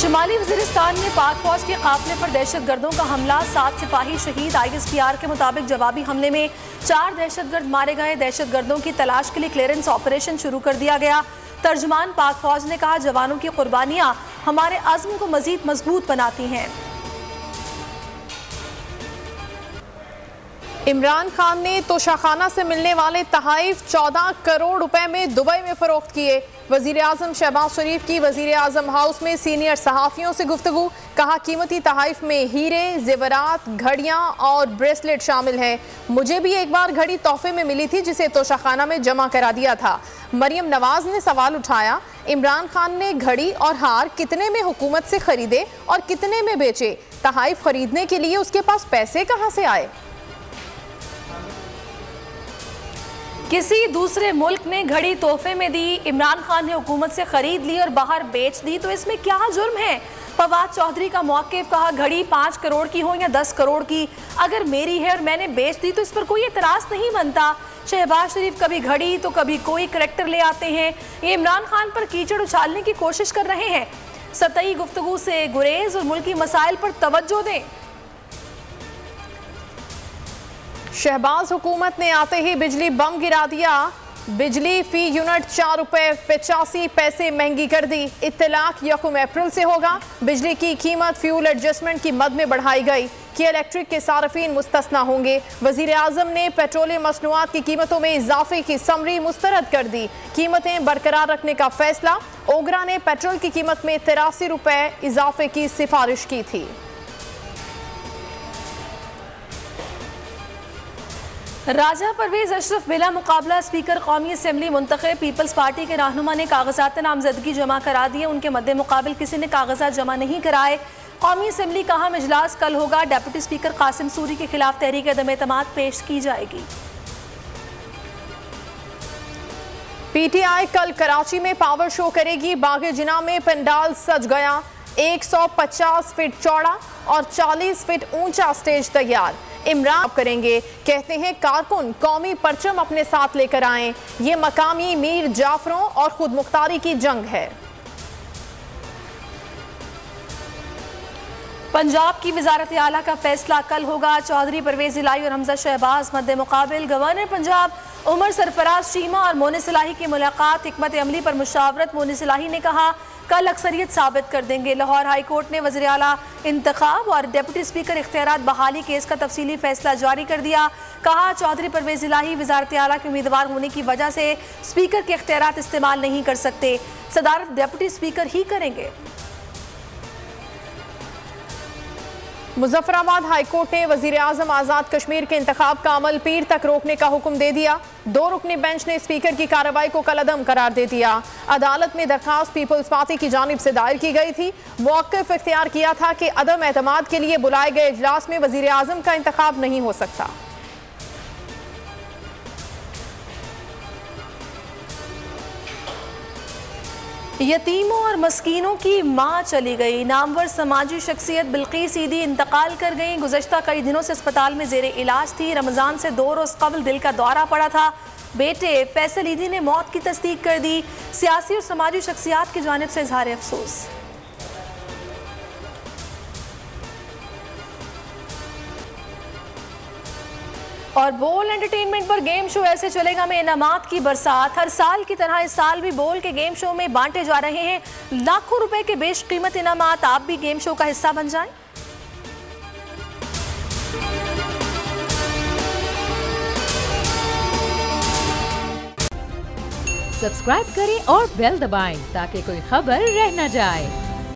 शुमाली वज़ीरिस्तान में पाक फौज के काफिले पर दहशतगर्दों का हमला, 7 सिपाही शहीद। ISPR के मुताबिक जवाबी हमले में 4 दहशतगर्द मारे गए। दहशतगर्दों की तलाश के लिए क्लियरेंस ऑपरेशन शुरू कर दिया गया। तर्जुमान पाक फौज ने कहा, जवानों की कुर्बानियां हमारे अज़्म को मजीद मजबूत बनाती हैं। इमरान खान ने तोशाखाना से मिलने वाले तहाइफ 14 करोड़ रुपए में दुबई में फरोख्त किए। वजीर आजम शहबाज शरीफ की वजीर आजम हाउस में सीनियर सहाफ़ियों से गुफ्तगू, कहा कीमती तहाइफ में हीरे, जेवरात, घड़ियां और ब्रेसलेट शामिल हैं। मुझे भी एक बार घड़ी तोहफे में मिली थी जिसे तोशाखाना में जमा करा दिया था। मरियम नवाज ने सवाल उठाया, इमरान खान ने घड़ी और हार कितने में हुकूमत से खरीदे और कितने में बेचे? तहाइफ खरीदने के लिए उसके पास पैसे कहाँ से आए? किसी दूसरे मुल्क ने घड़ी तोहफे में दी, इमरान खान ने हुकूमत से खरीद ली और बाहर बेच दी, तो इसमें क्या जुर्म है? फवाद चौधरी का मौक़िफ़, कहा घड़ी 5 करोड़ की हो या 10 करोड़ की, अगर मेरी है और मैंने बेच दी तो इस पर कोई एतराज़ नहीं बनता। शहबाज शरीफ कभी घड़ी तो कभी कोई करैक्टर ले आते हैं। ये इमरान खान पर कीचड़ उछालने की कोशिश कर रहे हैं। सतही गुफ्तगू से गुरेज और मुल्की मसाइल पर तवज्जो दें। शहबाज हुकूमत ने आते ही बिजली बम गिरा दिया। बिजली फी यूनिट 4 रुपए 85 पैसे महंगी कर दी। इत्तलाक 1 अप्रैल से होगा। बिजली की कीमत फ्यूल एडजस्टमेंट की मद में बढ़ाई गई कि इलेक्ट्रिक के सार्फिन मुस्तस्ना होंगे। वजीर आजम ने पेट्रोलियम मसनूआत की कीमतों में इजाफे की समरी मुस्तरद कर दी। कीमतें बरकरार रखने का फैसला। ओगरा ने पेट्रोल की कीमत में 83 रुपए इजाफे की सिफारिश की थी। राजा परवेज अशरफ बिला मुकाबला स्पीकर कौमी असम्बली मुंतखब। पीपल्स पार्टी के रहनुमा ने कागजात नामजदगी जमा करा दिए। उनके मद्दे मुकाबिल किसी ने कागजात जमा नहीं कराए। कौमी असम्बली का अहम इजलास कल होगा। डेप्यूटी स्पीकर कासिम सूरी के खिलाफ तहरीक अदम एतमाद पेश की जाएगी। PTI कल कराची में पावर शो करेगी। बागे जिना में पंडाल सज गया। 150 फीट चौड़ा और 40 फीट ऊंचा स्टेज तैयार। इमरान करेंगे, कहते हैं कारकुन कौमी परचम अपने साथ लेकर आएं। ये मकामी मीर जाफरों और खुद मुख्तारी की जंग है। पंजाब की वजारत आला का फैसला कल होगा। चौधरी परवेज इलाही और हमजा शहबाज मद्दे मुकाबिल। गवर्नर पंजाब उमर सरफराज चीमा और मोनिस इलाही की मुलाकात, हिकमत अमली पर मुशावरत। मोनिस इलाही ने कहा, कल अक्सरियत साबित कर देंगे। लाहौर हाई कोर्ट ने वज़ीर आला इंतखाब और डिप्टी स्पीकर इख्तियारात बहाली केस का तफसीली फैसला जारी कर दिया। कहा, चौधरी परवेज इलाही वज़ारत आला के उम्मीदवार होने की वजह से स्पीकर के इख्तियारात इस्तेमाल नहीं कर सकते, सदारत डिप्टी स्पीकर ही करेंगे। मुजफ्फराबाद हाई कोर्ट ने वजीर आजम आज़ाद कश्मीर के इंतखाब का अमल पीर तक रोकने का हुक्म दे दिया। 2 रुकनी बेंच ने स्पीकर की कार्रवाई को कलअदम करार दे दिया। अदालत में दरखास्त पीपल्स पार्टी की जानिब से दायर की गई थी। मौक़िफ़ इख्तियार किया था कि अदम एतमाद के लिए बुलाए गए इजलास में वजीर आजम का इंतखाब नहीं हो सकता। यतीमों और मस्कीनों की माँ चली गई। नामवर समाजी शख्सियत बिल्कीस ईदी इंतकाल कर गई। गुज़श्ता कई दिनों से अस्पताल में ज़ेरे इलाज थी। रमज़ान से 2 रोज़ कबल दिल का दौरा पड़ा था। बेटे फैसल ईदी ने मौत की तस्दीक कर दी। सियासी और समाजी शख्सियात की जानिब से इज़हार अफसोस। और बोल एंटरटेनमेंट पर गेम शो ऐसे चलेगा में इनामात की बरसात। हर साल की तरह इस साल भी बोल के गेम शो में बांटे जा रहे हैं लाखों रुपए के बेशकीमत इनामात। आप भी गेम शो का हिस्सा बन जाएं। सब्सक्राइब करें और बेल दबाएं ताकि कोई खबर रह न जाए।